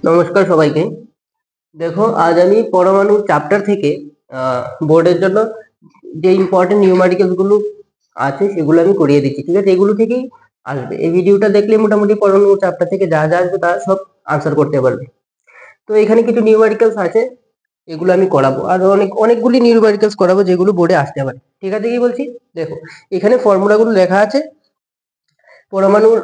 নমস্কার সবাইকে। দেখো, আজ আমি পরমাণু চ্যাপ্টার থেকে বোর্ডের জন্য যে ইম্পর্টেন্ট নিউমেরিক্যালস গুলো আছে সেগুলো আমি করিয়ে দিচ্ছি। ঠিক আছে, এগুলো থেকেই আসবে। এই ভিডিওটা দেখলে মোটামুটি পরমাণু চ্যাপ্টার থেকে যা যা আসবে তা সব আনসার করতে পারবে। তো এখানে কিছু নিউমেরিক্যালস আছে, এগুলো আমি করাবো, আর অনেকগুলি নিউমেরিক্যালস করাবো যেগুলো বোর্ডে আসতে পারে। ঠিক আছে, কি বলছি দেখো, এখানে ফর্মুলাগুলো লেখা আছে। পরমাণুর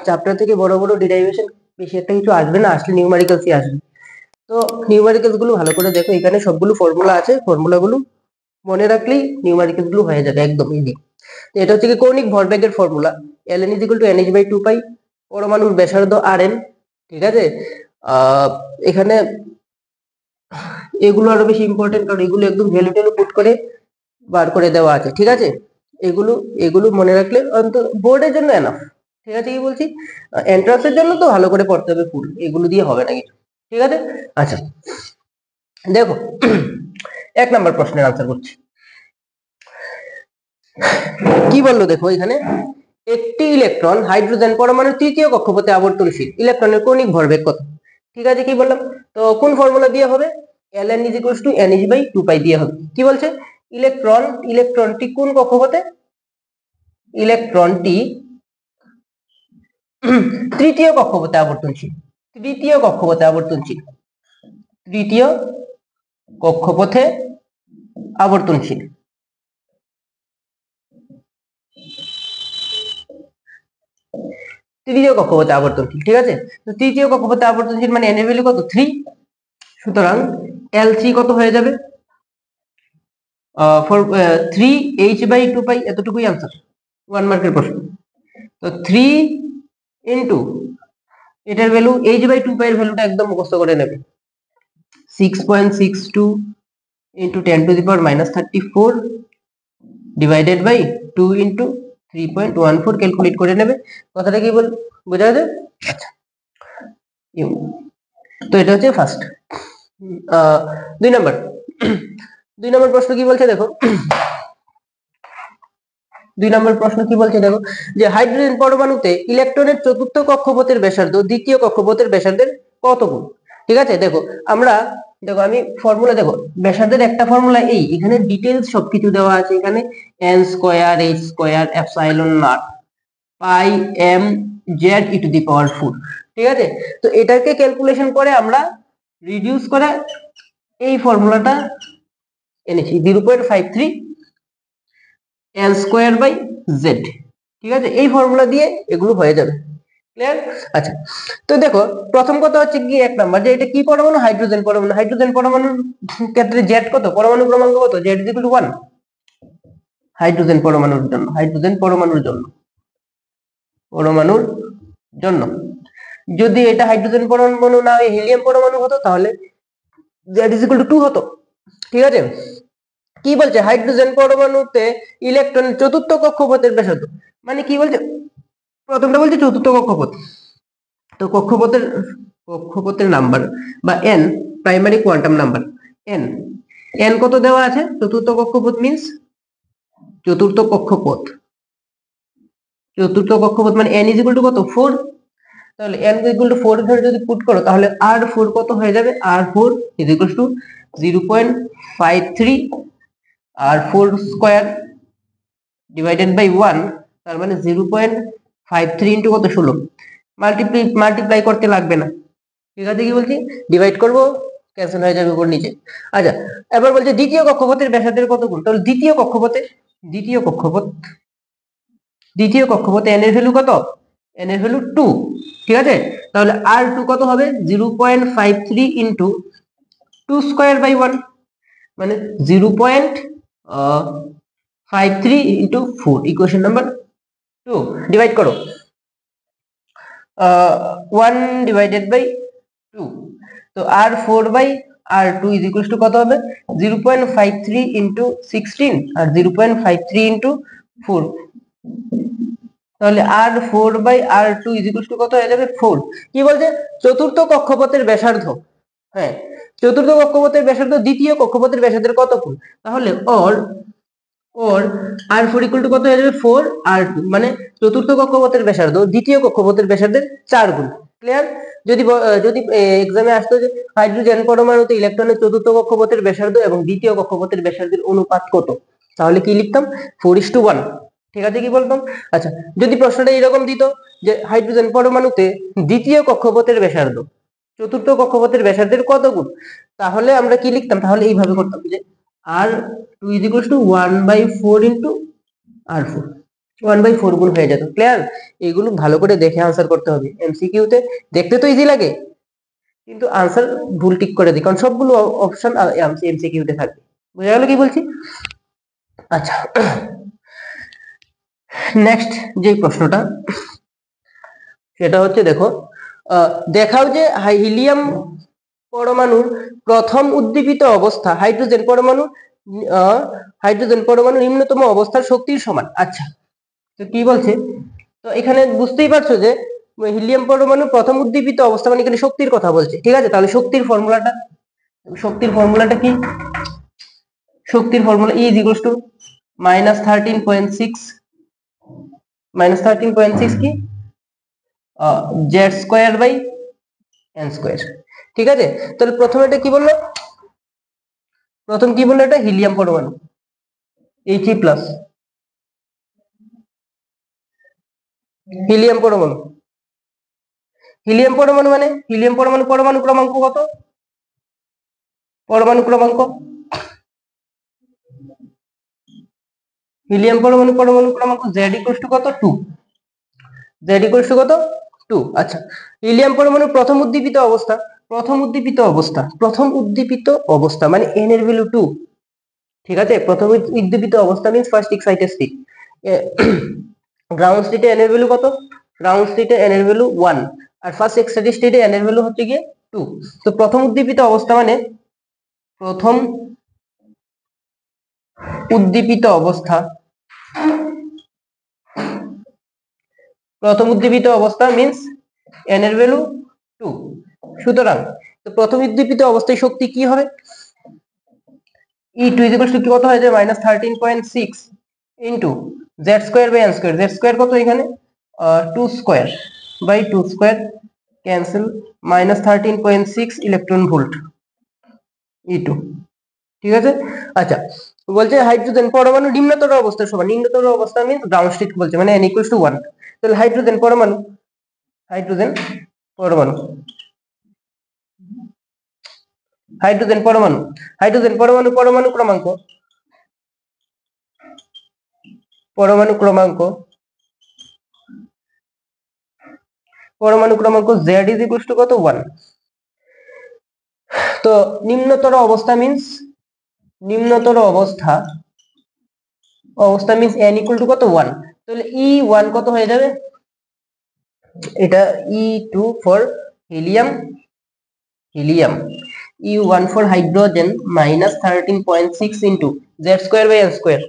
চ্যাপ্টার থেকে বড় বড় ডিরাইভেশন বেশি একটা কিছু আসবে না, আসলে নিউমেরিক্যালসই আসবে। তো নিউমেরিক্যালস গুলো ভালো করে দেখো, এখানে সবগুলো ফর্মুলা আছে, ফর্মুলাগুলো মনে রাখলেই নিউমেরিক্যালস গুলো হয়ে যাবে একদম ইজি। এটা হচ্ছে কি কৌণিক ভরবেগের ফর্মুলা, ln = nh/2 পাই, পরমাণুর ব্যাসার্ধ rn। ঠিক আছে, এখানে এগুলো আরো বেশি ইম্পর্টেন্ট, কারণ এগুলো একদম ভ্যালু ট্যালু পুট করে বার করে দেওয়া আছে। ঠিক আছে, এগুলো এগুলো মনে রাখলে অন্তত বোর্ডের জন্য এনাফ। ঠিক আছে, কি বলছি, এন্ট্রান্সের জন্য তো ভালো করে পড়তে হবে ফুল, এগুলো দিয়ে হবে না কিছু। ঠিক আছে, আচ্ছা দেখো, 1 নাম্বার প্রশ্নের আনসার করছি। কি বললো দেখো, এখানে একটি ইলেকট্রন হাইড্রোজেন পরমাণুর তৃতীয় কক্ষপথে আবর্তনশীল, ইলেকট্রনের কৌণিক ভরবেগ কত? ঠিক আছে, কি বললাম, তো কোন ফর্মুলা দিয়ে হবে? ln = nh/2 পাই দিয়ে হবে। কি বলছে, ইলেকট্রনটি কোন কক্ষপথে? ইলেকট্রনটি তৃতীয় কক্ষপথে আবর্তনশীল, তৃতীয় কক্ষপথে আবর্তনশীল, তৃতীয় কক্ষপথে আবর্তনশীল। তৃতীয় কক্ষপথে আবর্তনশীল। ঠিক আছে, তো তৃতীয় কক্ষপথে আবর্তনশীল মানে n এর ভ্যালু কত? 3। সুতরাং L3 কত হয়ে যাবে? 3h/2 পাই, এতটুকুই आंसर। 1 মার্কের প্রশ্ন। তো 3 ইনটু এটার ভ্যালু h/2 পাই এর ভ্যালুটা একদম মুখস্থ করে নেবে, 6.62 into 10⁻⁻34 divided by 2 into 3.14 calculate করে নেবে। কথাটা কি বল, বোঝা যায়? আচ্ছা, তো এটা হচ্ছে ফার্স্ট। 2 নাম্বার 2 নম্বর প্রশ্ন কি বলছে দেখো, 2 নম্বর প্রশ্ন কি বলছে দেখো, যে হাইড্রোজেন পরমাণুতে ইলেকট্রনের চতুর্থ কক্ষপথের ব্যাসার্ধ দ্বিতীয় কক্ষপথের ব্যাসার্ধের কত গুণ? ঠিক আছে, দেখো আমরা দেখো আমি ফর্মুলা দেখো, ব্যাসার্ধের একটা ফর্মুলা এই, এখানে ডিটেইলস সবকিছু দেওয়া আছে, এখানে n square h square epsilon not pi m z e⁴। ঠিক আছে, তো এটাকে ক্যালকুলেশন করে আমরা রিডিউস করে এই ফর্মুলাটা এনেছি, 0.53 n স্কয়ার বাই z। ঠিক আছে, এই ফর্মুলা দিয়ে এগুলো হয়ে যাবে। ক্লিয়ার? আচ্ছা, তো দেখো প্রথম কথা হচ্ছে কি 1 নাম্বার, যে এটা কি পরমাণু? হাইড্রোজেন পরমাণু। হাইড্রোজেন পরমাণুর ক্ষেত্রে z কত? পরমাণু ক্রমাঙ্ক কত? z = 1 হাইড্রোজেন পরমাণুর জন্য, হাইড্রোজেন পরমাণুর জন্য, পরমাণুর জন্য। যদি এটা হাইড্রোজেন পরমাণু না হয় হিলিয়াম পরমাণু হতো, তাহলে z = 2 হতো। ঠিক আছে, কি বলছে, হাইড্রোজেন পরমাণুতে ইলেকট্রনের চতুর্থ কক্ষপথের ব্যাসার্ধ, মানে কি বলছে, প্রথমটা বলছে চতুর্থ কক্ষপথ, তো কক্ষপথের নাম্বার বা n primary quantum number, n n কত দেওয়া আছে? চতুর্থ কক্ষপথ মিন্স চতুর্থ কক্ষপথ, চতুর্থ কক্ষপথ মানে n = কত? 4। তাহলে n = 4 ধরে যদি পুট করো, তাহলে r4 কত হয়ে যাবে? r4 = 0.53 r4 square divided by 1, তার মানে 0.53 ইনটু কত? 16। মাল্টিপ্লাই করতে লাগবে না। ঠিক আছে, কি বলছি, ডিভাইড করব, ক্যান্সেল হয়ে যাবে উপর নিচে। আচ্ছা, এবার বলছে দ্বিতীয় কক্ষপথের ব্যাসার্ধের কত গুণ? তাহলে দ্বিতীয় কক্ষপথে n এর ভ্যালু কত? n এর ভ্যালু 2। ঠিক আছে, তাহলে r2 কত হবে? 0.53 ইনটু 2 স্কয়ার বাই 1, মানে 0.53 ইনটু 4, ইকুয়েশন নাম্বার 2। ডিভাইড করো, 1 ডিভাইডেড বাই 2, তো r4 বাই r2 কত হবে? 0.53 ইনটু 16 আর 0.53 ইনটু 4, তাহলে r4 বাই r2 কত হয়ে যাবে? 4। কি বলছে, চতুর্থ কক্ষপথের ব্যাসার্ধ, হ্যাঁ চতুর্থ কক্ষপথের ব্যাসার্ধ দ্বিতীয় কক্ষপথের ব্যাসার্ধের কত গুণ? তাহলে or r4 কত হয়ে যাবে? 4 r2, মানে চতুর্থ কক্ষপথের ব্যাসার্ধ দ্বিতীয় কক্ষপথের ব্যাসার্ধের 4 গুণ। ক্লিয়ার? যদি এক্সামে আসতো যে হাইড্রোজেন পরমাণুতে ইলেকট্রনের চতুর্থ কক্ষপথের ব্যাসার্ধ এবং দ্বিতীয় কক্ষপথের ব্যাসার্ধের অনুপাত কত, তাহলে কি লিখতাম 4:1। ঠিক আছে, কি বলতাম? আচ্ছা, যদি প্রশ্নটা এরকম দিত যে হাইড্রোজেন পরমাণুতে দ্বিতীয় কক্ষপথের ব্যাসার্ধ চতুর্থ কক্ষপথের ব্যাসার্ধের কত গুণ, তাহলে আমরা কি লিখতাম? তাহলে এইভাবে করতাম যে R2 = 1/4 ইন্টু R4, 1/4 গুণ হয়ে যেত। ক্লিয়ার? এগুলো ভালো করে দেখে আনসার করতে হবে। এমসিকিউ তে দেখতে তো ইজি লাগে, কিন্তু আনসার ভুল টিক করে দিই, কারণ সবগুলো অপশন এমসিকিউ তে থাকবে। বুঝা গেল কি বলছি? আচ্ছা, নেক্সট যে প্রশ্নটা সেটা হচ্ছে, দেখো দেখাও যে হিলিয়াম পরমাণুর প্রথম উদ্দীপিত অবস্থা হাইড্রোজেন পরমাণু নিম্নতম অবস্থার শক্তির সমান। আচ্ছা, তো কি বলছে? তো এখানে বুঝতেই পারছো যে হিলিয়াম পরমাণু প্রথম উদ্দীপিত অবস্থা মানে এখানে শক্তির কথা বলছে। ঠিক আছে, তাহলে শক্তির ফর্মুলাটা কি? শক্তির ফর্মুলা E = -13.6 কি Z²/n²। ঠিক আছে, তাহলে প্রথমে এটা কি বললো? প্রথম কি বললো? এটা হিলিয়াম পরমাণু He+, হিলিয়াম পরমাণু মানে হিলিয়াম পরমাণু পরমাণু ক্রমাঙ্ক কত? পরমাণু ক্রমাঙ্ক হিলিয়াম পরমাণু ক্রমাঙ্ক Z = কত? 2। Z = কত? 2। আচ্ছা, হিলিয়াম পরমাণুর প্রথম উদ্দীপিত অবস্থা মানে n এর ভ্যালু 2। ঠিক আছে, প্রথম উদ্দীপিত অবস্থা means first excited state. Ground স্টেটে n এর ভ্যালু কত? গ্রাউন্ড স্টেটে n এর ভ্যালু 1, আর ফার্স্ট এক্সাইটেড স্টেটে n এর ভ্যালু হচ্ছে গিয়ে 2। তো প্রথম উদ্দীপিত অবস্থা মানে প্রথম উদ্দীপিত অবস্থা মিন্স n এর ভ্যালু 2। সুতরাং তো প্রথম উদ্দীপিত অবস্থায় শক্তি কি হবে? E2 = কত হয়ে যায়? -13.6 ইন্টু Z²/n²। Z² কত এখানে? 2²/2² ক্যান্সেল, -13.6 ইলেকট্রন ভোল্ট E2। ঠিক আছে, আচ্ছা, বলছে হাইড্রোজেন পরমাণু নিম্নতর অবস্থার সমান। নিম্নতর অবস্থা মিন্স গ্রাউন্ড স্টেট বলছে, মানে n = 1। তাহলে হাইড্রোজেন পরমাণু পরমাণু ক্রমাঙ্ক Z = কত? 1। তো নিম্নতর অবস্থা মিন্স n = কত? 1। তাহলে E1 কত হয়ে যাবে? এটা E2 for helium, E1 for hydrogen -13.6 into Z²/n²,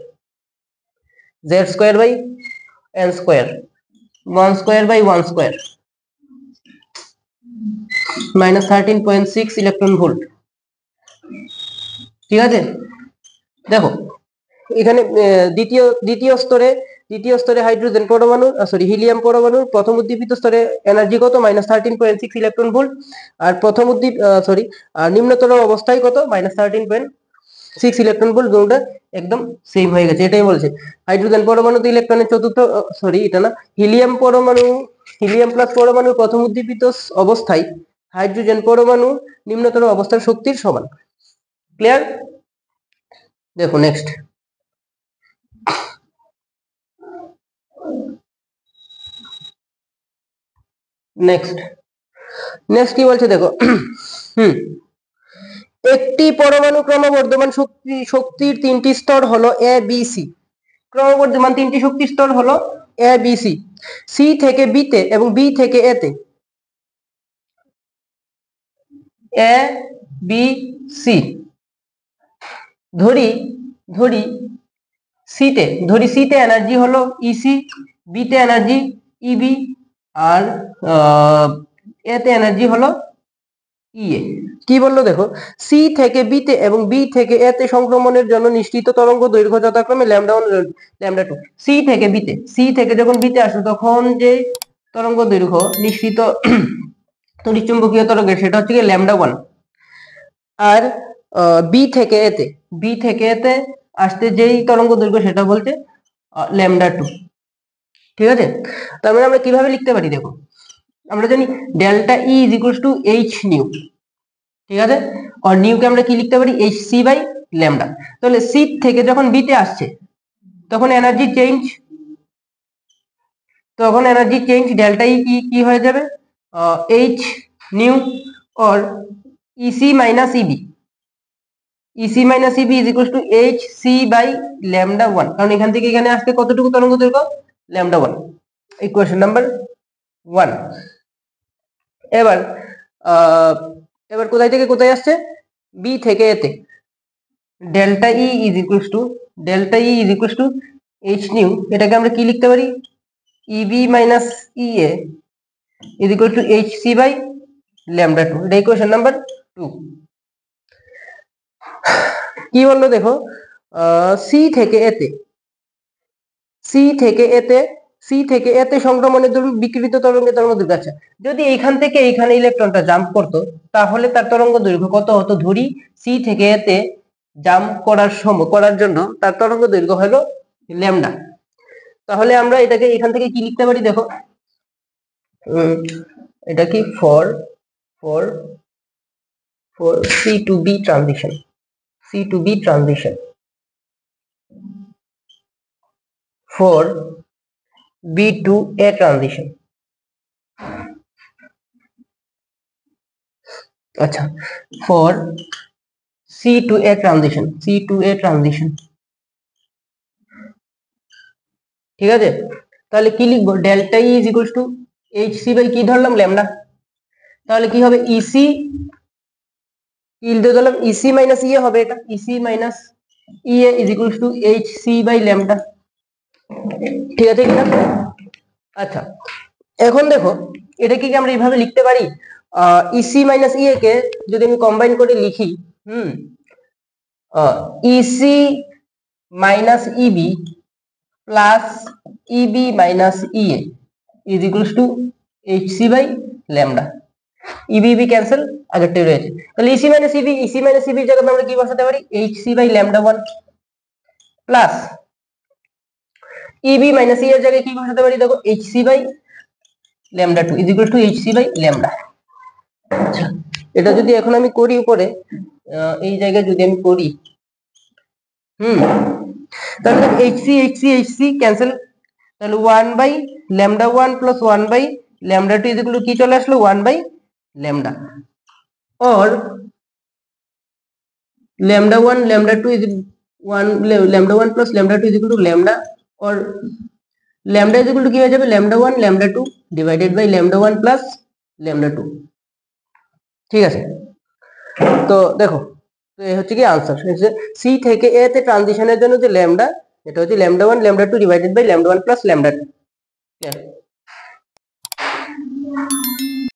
1²/1² -13.6 electron volt. ঠিক আছে, দেখো এখানে দ্বিতীয় স্তরে হাইড্রোজেন পরমাণু হিলিয়াম পরমাণুর প্রথম উদ্দীপিত স্তরে এনার্জি কত? -13.6 ইলেকট্রন ভোল্ট। আর আর নিম্নতর অবস্থায় কত? -13.6 ইলেকট্রন ভোল্ট। দুটোটা একদম সেম হয়ে গেছে, এটাই বলছে। হাইড্রোজেন পরমাণুতে ইলেকট্রনের চতুর্থ এটা না, হিলিয়াম প্লাস পরমাণুর প্রথম উদ্দীপিত অবস্থায় হাইড্রোজেন পরমাণু নিম্নতর অবস্থার শক্তির সমান। ক্লিয়ার? দেখো নেক্সট কি বলছে, দেখো একটি পরমাণু ক্রমবর্ধমান শক্তির তিনটি স্তর হলো A B C। ক্রমবর্ধমান তিনটি শক্তির স্তর হলো A B C, C থেকে B তে এবং B থেকে A তে। A B C ধরি C তে এনার্জি হলো EC, B তে এনার্জি EB, আর A তে এনার্জি হলো EA। কি বললো দেখো, C থেকে B তে এবং B থেকে A তে সংক্রমণের জন্য নিশ্চিত তরঙ্গ দৈর্ঘ্য যথাক্রমে λ1 λ2। C থেকে যখন B তে আসবে তখন যে তরঙ্গ দৈর্ঘ্য নিশ্চিত তড়িৎচুম্বকীয় তরঙ্গের সেটা হচ্ছে কি λ1। আর বি থেকে এতে আসতে যেই তরঙ্গ দৈর্ঘ্য সেটা বলতে λ2। ঠিক আছে, তার মানে আমরা কিভাবে লিখতে পারি দেখো, আমরা জানি delta E is equals to h new. ঠিক আছে, আর নিউকে আমরা কি লিখতে পারি এইচ সি বাই ল্যামডা। তাহলে সি থেকে যখন বিতে আসছে তখন এনার্জি চেঞ্জ ডেল্টা ই কি হয়ে যাবে এইচ নিউ और EC minus EB is equals to H C by λ1, কারণ এখান থেকে এখানে আসতে কতটুকু তরঙ্গ দৈর্ঘ্য λ1। Equation number 1। এবার এবার কোথায় থেকে কোথায় আসছে, বি থেকে এতে delta E is equals to h nu, এটাকে আমরা কি লিখতে পারি EB minus EA is equal to H C by λ2। এটা ইকুয়েশন নাম্বার 2। কি বললো দেখো, সি থেকে এতে সংক্রমণের দরুন বিকিরিত তরঙ্গের তরঙ্গ দৈর্ঘ্য। আচ্ছা, যদি এইখান থেকে এইখানে ইলেকট্রনটা জাম্প করতো তাহলে তার তরঙ্গ দৈর্ঘ্য কত হতো, ধরি সি থেকে এতে জাম্প করার জন্য তার তরঙ্গ দৈর্ঘ্য হলো ল্যামডা। তাহলে আমরা এটাকে এখান থেকে কি লিখতে পারি দেখো, এটা কি for C to B transition for B to A transition। अच्छा, for C to A transition ঠিক আছে, তাহলে কি লিখবো delta E is equals to H C by কি ধরলাম ল্যামডা। তাহলে কি হবে ইসি কি লিখতে ধরলাম ইসি মাইনাস ইএ হবে, এটা EC minus EA is equals to H C by lambda. ঠিক আছে কিনা? আচ্ছা, এখন দেখো এটা কি আমরা এইভাবে লিখতে পারি, ইসি মাইনাস ইএ কে যদি আমি কম্বাইন করে লিখি, EC minus EB plus EB minus EA is equals to H C by lambda. EB EB cancel, আগেরটাই রয়েছে। তাহলে ইসি মাইনাস ইবির জায়গায় আমরা কি বসাতে পারি h C by λ1 plus EB minus E এর জায়গায় কি বসাতে পারি দেখো h C by λ2 is equal to H C by lambda. আচ্ছা, এটা যদি এখন আমি করি উপরে এই জায়গায় যদি আমি করি তাহলে এইচ সি ক্যান্সেল, তাহলে 1 by λ1 plus 1 by λ2 is equal to কি চলে আসলো 1 বাই ল্যামডা। और λ1 λ2 is 1 λ1 plus λ2 is equal to lambda, और लैम्डा इज इक्वल टू কি হয়ে যাবে λ1 λ2 ডিভাইডেড বাই λ1 প্লাস λ2। ঠিক আছে, তো দেখো তো এই হচ্ছে কি आंसर, সি থেকে এ তে ট্রানজিশনের জন্য যে ল্যামডা, এটা হচ্ছে λ1 λ2 ডিভাইডেড বাই λ1 প্লাস λ2।